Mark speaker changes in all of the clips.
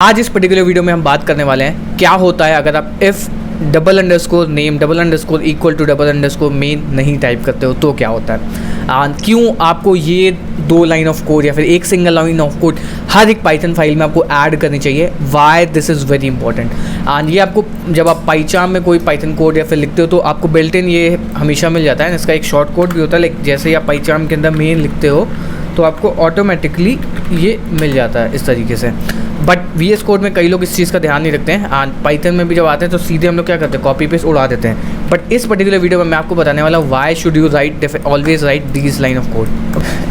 Speaker 1: आज इस particular video में हम बात करने वाले हैं क्या होता है अगर आप if double underscore name double underscore equal to double underscore main नहीं टाइप करते हो तो क्या होता है। क्यों आपको ये दो लाइन ऑफ कोड या फिर एक सिंगल लाइन ऑफ कोड हर एक पाइथन फाइल में आपको ऐड करनी चाहिए। Why this is very important. And ये आपको जब आप पाइचाम में कोई पाइथन कोड या फिर लिखते हो तो आपको बिल्ट इन ये हमेशा मिल जाता है। इसका एक शॉर्ट कोड भी होता है, लाइक जैसे ही आप पाइचाम के अंदर मेन लिखते हो तो आपको ऑटोमेटिकली ये मिल जाता है इस तरीके से। बट VS कोड में कई लोग इस चीज़ का ध्यान नहीं रखते हैं एंड पाइथन में भी जब आते हैं तो सीधे हम लोग क्या करते हैं, कॉपी पेस्ट उड़ा देते हैं। बट इस पर्टिकुलर वीडियो में मैं आपको बताने वाला हूँ why should you right always right this line of code.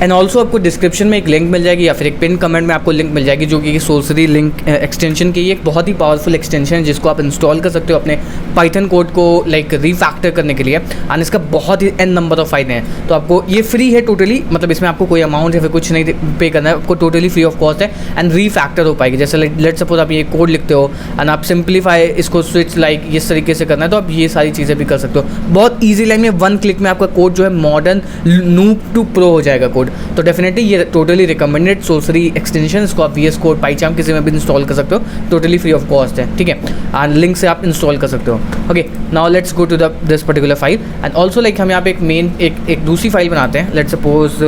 Speaker 1: And also आपको डिस्क्रिप्शन में एक लिंक मिल जाएगी या फिर एक पिन कमेंट में आपको लिंक मिल जाएगी जो कि सोर्सरी लिंक एक्सटेंशन की एक बहुत ही पावरफुल एक्सटेंशन है जिसको आप इंस्टॉल कर सकते हो अपने पाइथन कोड को लाइक रीफैक्टर करने के लिए। एंड इसका बहुत ही n नंबर ऑफ फायदे हैं। तो आपको ये फ्री है टोटली, मतलब इसमें आपको कोई अमाउंट या फिर कुछ नहीं पे करना है, आपको टोटली फ्री ऑफ कॉस्ट है एंड रीफैक्टर हो पाएगी। जैसे लेट सपोज आप ये कोड लिखते हो एंड आप सिंप्लीफाई इसको स्विच लाइक इस तरीके से करना है तो आप ये सारी चीज़ें भी कर सकते हो बहुत ईजी लाइन में। वन क्लिक में आपका कोड जो है मॉडर्न नूब टू प्रो हो जाएगा कोड। तो डेफिनेटली ये टोटली रिकमेंडेड सोर्सरी एक्सटेंशन, इसको आप VS कोड पाइचाम किसी में भी इंस्टॉल कर सकते हो, टोटली फ्री ऑफ कॉस्ट है, ठीक है। एंड लिंक से आप इंस्टॉल कर सकते हो। Okay, now let's go to this particular file and also like हम यहाँ पे एक मेन एक दूसरी फाइल बनाते हैं। लेट्स सपोज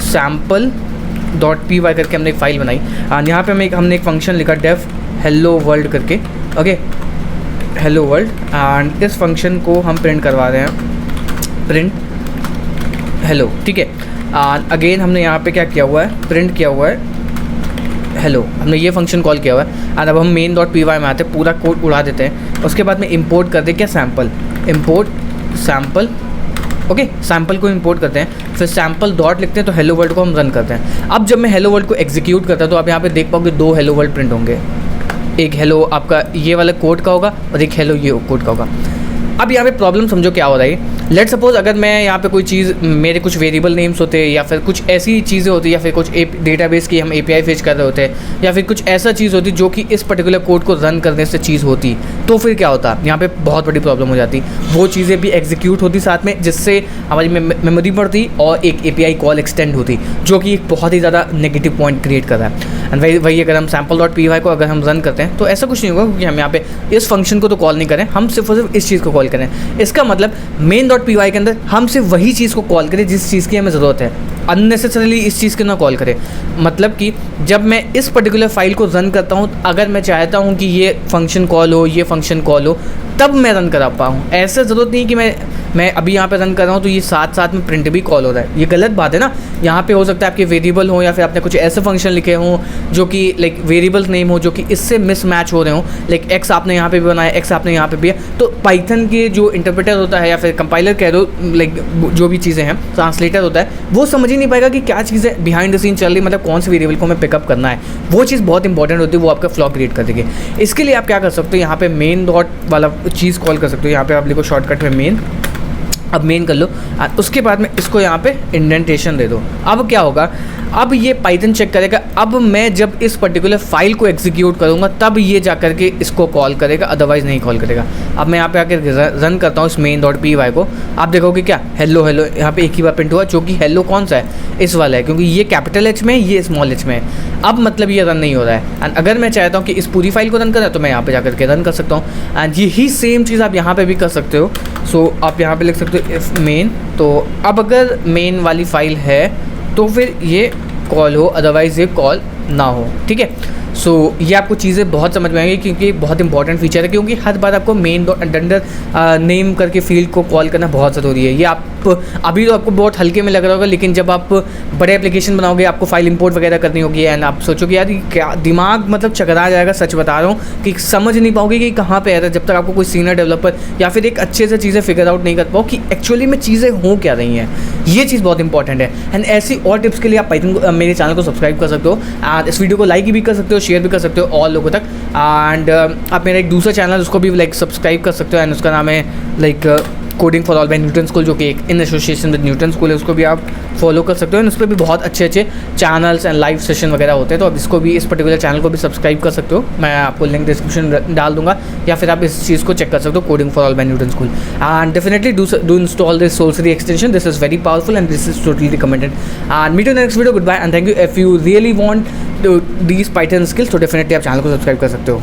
Speaker 1: sample.py करके हमने एक फाइल बनाई एंड यहाँ पे हमने एक फंक्शन लिखा डेफ हेलो वर्ल्ड करके। ओके, हेलो वर्ल्ड एंड इस फंक्शन को हम प्रिंट करवा रहे हैं, प्रिंट हेलो, ठीक है। अगेन हमने यहाँ पे क्या किया हुआ है, प्रिंट किया हुआ है हेलो, हमने ये फंक्शन कॉल किया हुआ है। एंड अब हम main.py में आते हैं, पूरा कोड उड़ा देते हैं। उसके बाद में इंपोर्ट करते हैं क्या, sample, import sample. Okay, sample को इंपोर्ट करते हैं, फिर सैम्पल डॉट लिखते हैं तो हेलो वर्ल्ड को हम रन करते हैं। अब जब मैं हेलो वर्ल्ड को एग्जीक्यूट करता हूँ तो आप यहाँ पे देख पाओगे दो हेलो वर्ल्ड प्रिंट होंगे, एक हेलो आपका ये वाला कोड का होगा और एक हेलो ये कोड का होगा। अब यहाँ पे प्रॉब्लम समझो क्या हो रहा है। लेट सपोज अगर मैं यहाँ पे कोई चीज़, मेरे कुछ वेरिएबल नेम्स होते हैं या फिर कुछ ऐसी चीज़ें होती या फिर कुछ डेटाबेस की हम API फेच कर रहे होते हैं या फिर कुछ ऐसा चीज़ होती जो कि इस पर्टिकुलर कोड को रन करने से चीज़ होती, तो फिर क्या होता, यहाँ पे बहुत बड़ी प्रॉब्लम हो जाती। वो चीज़ें भी एग्जीक्यूट होती साथ में, जिससे हमारी मेमोरी बढ़ती और एक API कॉल एक्सटेंड होती, जो कि एक बहुत ही ज़्यादा नेगेटिव पॉइंट क्रिएट कर रहा है। एंड वही अगर हम sample.py को अगर हम रन करते हैं तो ऐसा कुछ नहीं होगा क्योंकि हम यहाँ पे इस फंक्शन को तो कॉल नहीं करें, हम सिर्फ और सिर्फ इस चीज़ को कॉल करें। इसका मतलब main.py के अंदर हम सिर्फ वही चीज़ को कॉल करें जिस चीज़ की हमें ज़रूरत है, अननेसेसरीली इस चीज़ के ना कॉल करें। मतलब कि जब मैं इस पर्टिकुलर फाइल को रन करता हूँ, अगर मैं चाहता हूँ कि ये फंक्शन कॉल हो, ये फंक्शन कॉल हो, तब मैं रन करा पाऊँ। ऐसा ज़रूरत नहीं कि मैं अभी यहाँ पे रन कर रहा हूँ तो ये साथ साथ में प्रिंट भी कॉल हो रहा है, ये गलत बात है ना। यहाँ पे हो सकता है आपके वेरिएबल हो या फिर आपने कुछ ऐसे फंक्शन लिखे हों जो कि लाइक वेरिएबल नेम हो जो कि इससे मिसमैच हो रहे हों, लाइक एक्स आपने यहाँ पे भी बनाया, एक्स आपने यहाँ पे भी है। तो पाइथन के जो इंटरप्रेटर होता है या फिर कंपाइलर कह दो, लाइक जो भी चीज़ें हैं, ट्रांसलेटर होता है, वो समझ ही नहीं पाएगा कि क्या चीज़ें बिहाइंड द सीन चल रही, मतलब कौन से वेरिएबल को हमें पिकअप करना है। वो चीज़ बहुत इंपॉर्टेंट होती है, वो आपका फ्लॉ क्रिएट कर देगी। इसके लिए आप क्या कर सकते हो, यहाँ पे मेन डॉट वाला चीज़ कॉल कर सकते हो। यहाँ पे आप लिखो शॉर्टकट में मेन, अब मेन कर लो, उसके बाद में इसको यहाँ पे इंडेंटेशन दे दो। अब क्या होगा, अब ये पाइथन चेक करेगा, अब मैं जब इस पर्टिकुलर फाइल को एग्जीक्यूट करूँगा तब ये जा करके इसको कॉल करेगा, अदरवाइज़ नहीं कॉल करेगा। अब मैं यहाँ पे आकर रन करता हूँ इस main.py को, आप देखोगे क्या हेलो हेलो यहाँ पे एक ही बार प्रिंट हुआ, जो कि हेलो कौन सा है, इस वाला है, क्योंकि ये कैपिटल H में है, ये स्मॉल h में है। अब मतलब ये रन नहीं हो रहा है। एंड अगर मैं चाहता हूँ कि इस पूरी फाइल को रन करना है तो मैं यहाँ पे जाकर के रन कर सकता हूँ। एंड यही सेम चीज़ आप यहाँ पे भी कर सकते हो। सो आप यहाँ पे लिख सकते हो इफ मेन, तो अब अगर मेन वाली फाइल है तो फिर ये कॉल हो, अदरवाइज़ ये कॉल ना हो, ठीक है। सो ये आपको चीज़ें बहुत समझ में आएंगी क्योंकि बहुत इंपॉर्टेंट फीचर है, क्योंकि हर बार आपको मेन अंडर नेम करके फील्ड को कॉल करना बहुत ज़रूरी है। ये आप अभी तो आपको बहुत हल्के में लग रहा होगा, लेकिन जब आप बड़े एप्लीकेशन बनाओगे, आपको फाइल इंपोर्ट वगैरह करनी होगी एंड आप सोचोगे यार क्या, दिमाग मतलब चकरा जाएगा, सच बता रहा हूँ कि समझ नहीं पाओगे कि कहाँ पे है, जब तक आपको कोई सीनियर डेवलपर या फिर एक अच्छे से चीज़ें फिगर आउट नहीं कर पाओ कि एक्चुअली में चीज़ें हो क्या रही हैं। ये चीज़ बहुत इंपॉर्टेंट है। एंड ऐसी और टिप्स के लिए आप पाइथन मेरे चैनल को सब्सक्राइब कर सकते हो एंड इस वीडियो को लाइक भी कर सकते हो, शेयर भी कर सकते हो और लोगों तक। एंड आप मेरा एक दूसरा चैनल उसको भी लाइक सब्सक्राइब कर सकते हो एंड उसका नाम है like coding for all by Newton school, जो कि एक in association with Newton school है, उसको भी आप फॉलो कर सकते हो। उस पर भी बहुत अच्छे अच्छे चैनल्स एंड लाइव सेशन वगैरह होते हैं, तो आप इसको भी, इस पर्टिकुलर चैनल को भी सब्सक्राइब कर सकते हो। मैं आपको लिंक डिस्क्रिप्शन डाल दूंगा, या फिर आप इस चीज़ को चेक कर सकते हो, coding for all by Newton school. And definitely do install this sourcery extension, this is very powerful and this is totally recommended. And meet in next video, good bye and thank you. If you really want these python skills तो definitely आप channel को subscribe कर सकते हो।